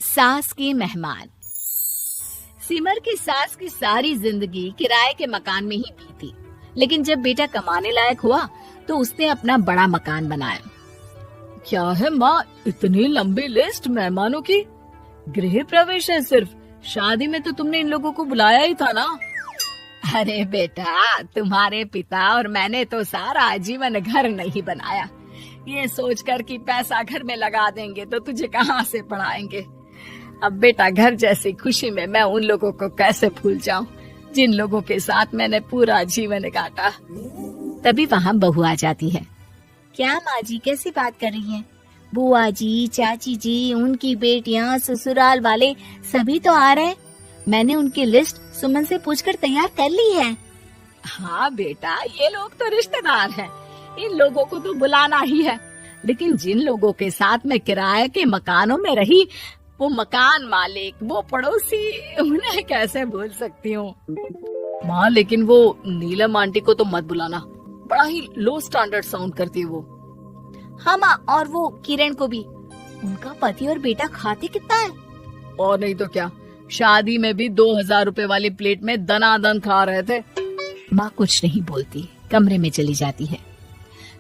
सास के मेहमान। सिमर की सास की सारी जिंदगी किराए के मकान में ही बीती, लेकिन जब बेटा कमाने लायक हुआ तो उसने अपना बड़ा मकान बनाया। क्या है माँ, इतनी लंबी लिस्ट मेहमानों की? गृह प्रवेश है सिर्फ, शादी में तो तुमने इन लोगों को बुलाया ही था ना। अरे बेटा, तुम्हारे पिता और मैंने तो सारा आजीवन घर नहीं बनाया, ये सोचकर कि पैसा घर में लगा देंगे तो तुझे कहाँ से पढ़ाएंगे। अब बेटा, घर जैसी खुशी में मैं उन लोगों को कैसे भूल जाऊं जिन लोगों के साथ मैंने पूरा जीवन काटा। तभी वहाँ बहू आ जाती है। क्या माँ जी, कैसी बात कर रही हैं? बुआ जी, चाची जी, उनकी बेटियाँ, ससुराल वाले सभी तो आ रहे। मैंने उनकी लिस्ट सुमन से पूछकर तैयार कर ली है। हाँ बेटा, ये लोग तो रिश्तेदार हैं, इन लोगों को तो बुलाना ही है, लेकिन जिन लोगों के साथ मैं किराए के मकानों में रही, वो मकान मालिक, वो पड़ोसी, उन्हें कैसे भूल सकती हूँ। माँ, लेकिन वो नीलम आंटी को तो मत बुलाना, बड़ा ही लो स्टैंडर्ड साउंड करती है वो। हाँ माँ, और वो किरण को भी। उनका पति और बेटा खाते कितना है। और नहीं तो क्या, शादी में भी 2000 रुपए वाली प्लेट में दनादन खा रहे थे। माँ कुछ नहीं बोलती, कमरे में चली जाती है।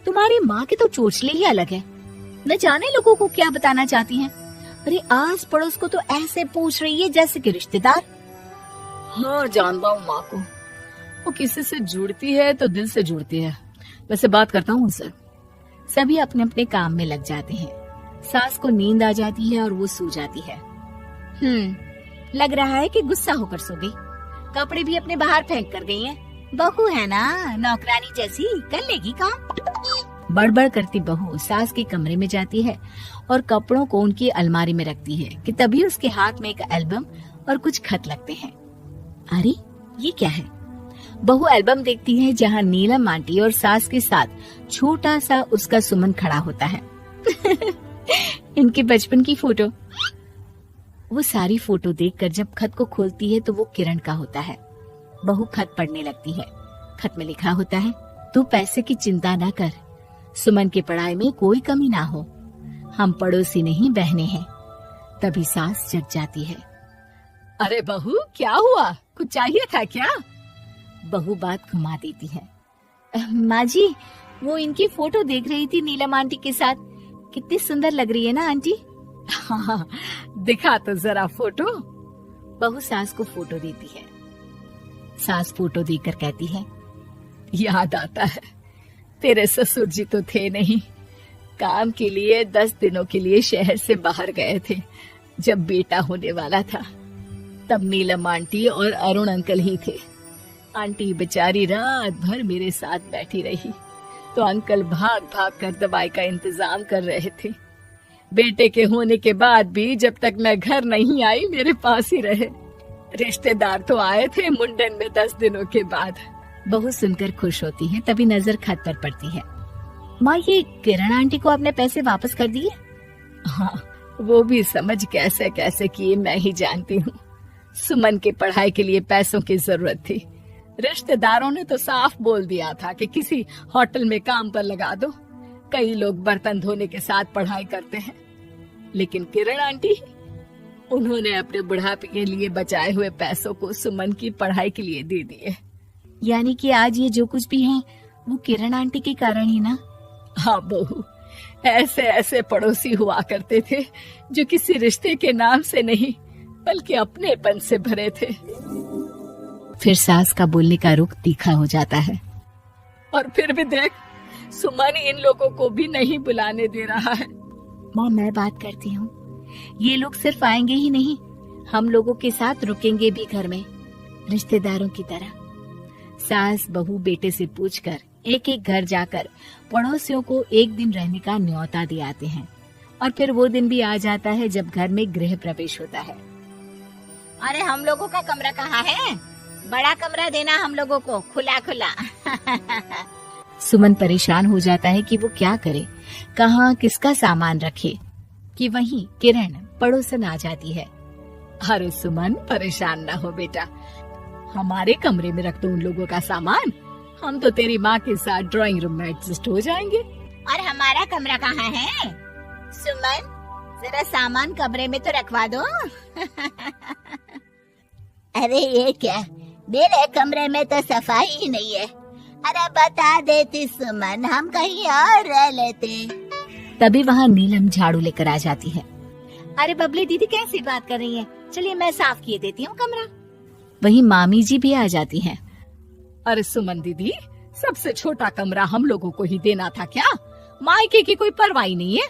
तुम्हारी माँ के तो चोचले ही अलग है, न जाने लोगों को क्या बताना चाहती हैं। अरे आस पड़ोस को तो ऐसे पूछ रही है जैसे कि रिश्तेदार। हाँ, जानता हूँ माँ को, वो किसी से जुड़ती है तो दिल से जुड़ती है। वैसे बात करता हूँ उनसे। सभी अपने अपने काम में लग जाते हैं। सास को नींद आ जाती है और वो सो जाती है। लग रहा है कि गुस्सा होकर सो गई। कपड़े भी अपने बाहर फेंक कर गई हैं। बहू है ना, नौकरानी जैसी, कर लेगी काम। बड़बड़ करती बहू सास के कमरे में जाती है और कपड़ों को उनकी अलमारी में रखती है कि तभी उसके हाथ में एक एल्बम और कुछ खत लगते हैं। अरे ये क्या है? बहू एल्बम देखती है जहाँ नीलम आंटी और सास के साथ छोटा सा उसका सुमन खड़ा होता है। इनके बचपन की फोटो। वो सारी फोटो देखकर जब खत को खोलती है तो वो किरण का होता है। बहू खत पढ़ने लगती है। खत में लिखा होता है, तू पैसे की चिंता न कर, सुमन की पढ़ाई में कोई कमी ना हो, हम पड़ोसी नहीं बहने हैं। तभी सास जग जाती है। अरे बहू, क्या हुआ? कुछ चाहिए था क्या? बहू बात घुमा देती है। माँ जी, वो इनकी फोटो देख रही थी नीलम आंटी के साथ। कितनी सुंदर लग रही है ना आंटी। हाँ, दिखा तो जरा फोटो। बहू सास को फोटो देती है। सास फोटो देखकर कहती है, याद आता है, तेरे ससुर जी तो थे नहीं, काम के लिए 10 दिनों के लिए शहर से बाहर गए थे। जब बेटा होने वाला था तब नीलम आंटी और अरुण अंकल ही थे। आंटी बेचारी रात भर मेरे साथ बैठी रही तो अंकल भाग भाग कर दवाई का इंतजाम कर रहे थे। बेटे के होने के बाद भी जब तक मैं घर नहीं आई मेरे पास ही रहे। रिश्तेदार तो आए थे मुंडन में 10 दिनों के बाद। बहू सुनकर खुश होती है। तभी नजर खत पर पड़ती है। माँ, ये किरण आंटी को आपने पैसे वापस कर दिए? हाँ, वो भी समझ कैसे कैसे किए मैं ही जानती हूँ। सुमन की पढ़ाई के लिए पैसों की जरूरत थी। रिश्तेदारों ने तो साफ बोल दिया था कि किसी होटल में काम पर लगा दो। कई लोग बर्तन धोने के साथ पढ़ाई करते हैं, लेकिन किरण आंटी, उन्होंने अपने बुढ़ापे के लिए बचाए हुए पैसों को सुमन की पढ़ाई के लिए दे दिए। यानी कि आज ये जो कुछ भी है वो किरण आंटी के कारण ही ना? हाँ बहू, ऐसे ऐसे पड़ोसी हुआ करते थे जो किसी रिश्ते के नाम से नहीं बल्कि अपनेपन से भरे थे। फिर सास का बोलने का रुख तीखा हो जाता है। और फिर भी देख, सुमन इन लोगों को भी नहीं बुलाने दे रहा है। माँ, मैं बात करती हूँ, ये लोग सिर्फ आएंगे ही नहीं, हम लोगों के साथ रुकेंगे भी घर में, रिश्तेदारों की तरह। सास बहू बेटे से पूछकर एक एक घर जाकर पड़ोसियों को एक दिन रहने का न्योता दिलाते हैं। और फिर वो दिन भी आ जाता है जब घर में गृह प्रवेश होता है। अरे हम लोगों का कमरा कहाँ है? बड़ा कमरा देना हम लोगों को, खुला खुला। सुमन परेशान हो जाता है कि वो क्या करे, कहाँ किसका सामान रखे, कि वहीं किरण पड़ोसन आ जाती है। अरे सुमन, परेशान ना हो बेटा, हमारे कमरे में रख दो उन लोगों का सामान, हम तो तेरी माँ के साथ ड्राइंग रूम में एडजस्ट हो जाएंगे। और हमारा कमरा कहाँ है? सुमन, जरा सामान कमरे में तो रखवा दो। अरे ये क्या, मेरे कमरे में तो सफाई ही नहीं है। अरे बता देती सुमन, हम कहीं और रह लेते। तभी वहाँ नीलम झाड़ू लेकर आ जाती है। अरे बबली दीदी कैसी बात कर रही है, चलिए मैं साफ किए देती हूँ कमरा। वहीं मामी जी भी आ जाती हैं। अरे सुमन दीदी, सबसे छोटा कमरा हम लोगों को ही देना था क्या? मायके की कोई परवाह नहीं है।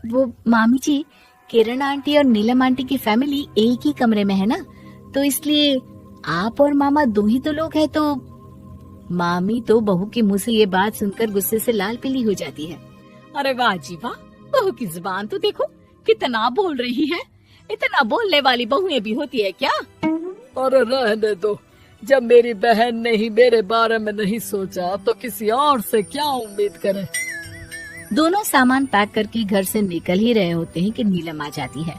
वो मामी जी, किरण आंटी और नीलम आंटी की फैमिली एक ही कमरे में है ना, तो इसलिए आप और मामा दो ही तो लोग हैं। तो मामी तो बहू के मुंह से ये बात सुनकर गुस्से से लाल पीली हो जाती है। अरे वाह जी वाह, बहू की जुबान तो देखो कितना बोल रही है। इतना बोलने वाली बहुएं भी होती है क्या? अरे रहने दो, जब मेरी बहन ने ही मेरे बारे में नहीं सोचा तो किसी और से क्या उम्मीद करें। दोनों सामान पैक करके घर से निकल ही रहे होते हैं कि नीलम आ जाती है।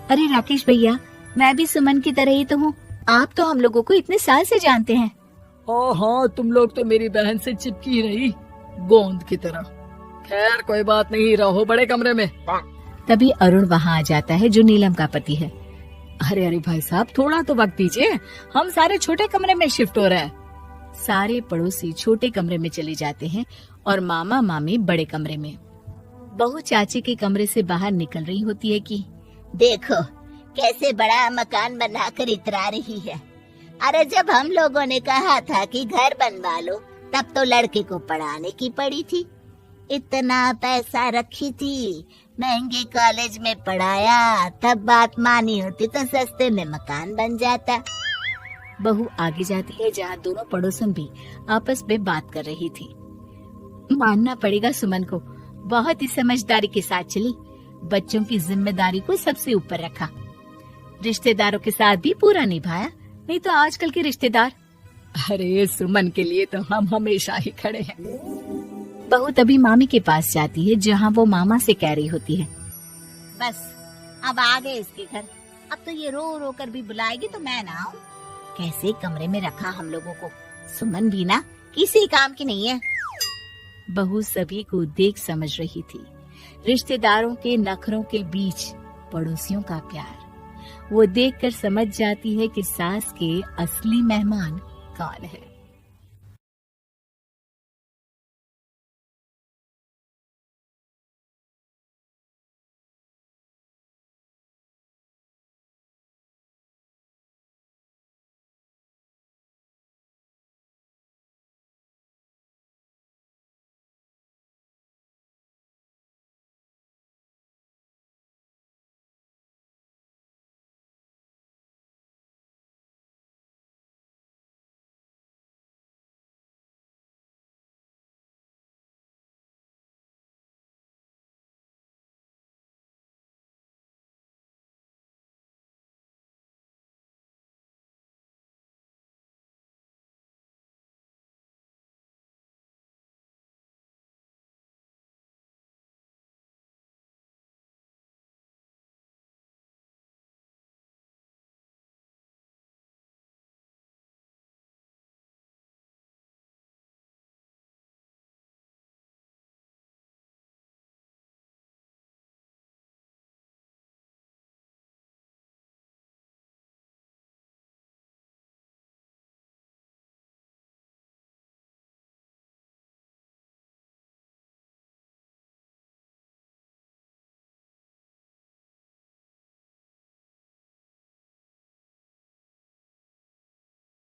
अरे राकेश भैया, मैं भी सुमन की तरह ही तो हूँ। आप तो हम लोगों को इतने साल से जानते हैं। हाँ, तुम लोग तो मेरी बहन से चिपकी रही गोंद की तरह। खैर कोई बात नहीं, रहो बड़े कमरे में। तभी अरुण वहाँ आ जाता है, जो नीलम का पति है। अरे अरे भाई साहब, थोड़ा तो वक्त दीजिए, हम सारे छोटे कमरे में शिफ्ट हो रहे हैं। सारे पड़ोसी छोटे कमरे में चले जाते हैं और मामा मामी बड़े कमरे में। बहू चाची के कमरे से बाहर निकल रही होती है कि देखो कैसे बड़ा मकान बनाकर इतरा रही है। अरे जब हम लोगों ने कहा था कि घर बनवा लो, तब तो लड़के को पढ़ाने की पड़ी थी। इतना पैसा रखी थी, महंगे कॉलेज में पढ़ाया, तब बात मानी होती तो सस्ते में मकान बन जाता। बहू आगे जाती है, जहाँ दोनों पड़ोसन भी आपस में बात कर रही थी। मानना पड़ेगा सुमन को, बहुत ही समझदारी के साथ चली। बच्चों की जिम्मेदारी को सबसे ऊपर रखा, रिश्तेदारों के साथ भी पूरा निभाया। नहीं तो आजकल के रिश्तेदार। अरे सुमन के लिए तो हम हमेशा ही खड़े हैं। बहू तभी मामी के पास जाती है, जहाँ वो मामा से कह रही होती है, बस अब आ गए इसके घर। अब तो ये रो रो कर भी बुलाएगी तो मैं ना आऊं। कैसे कमरे में रखा हम लोगों को। सुमन भी ना किसी काम की नहीं है। बहू सभी को देख समझ रही थी, रिश्तेदारों के नखरों के बीच पड़ोसियों का प्यार। वो देखकर समझ जाती है कि सास के असली मेहमान कौन है।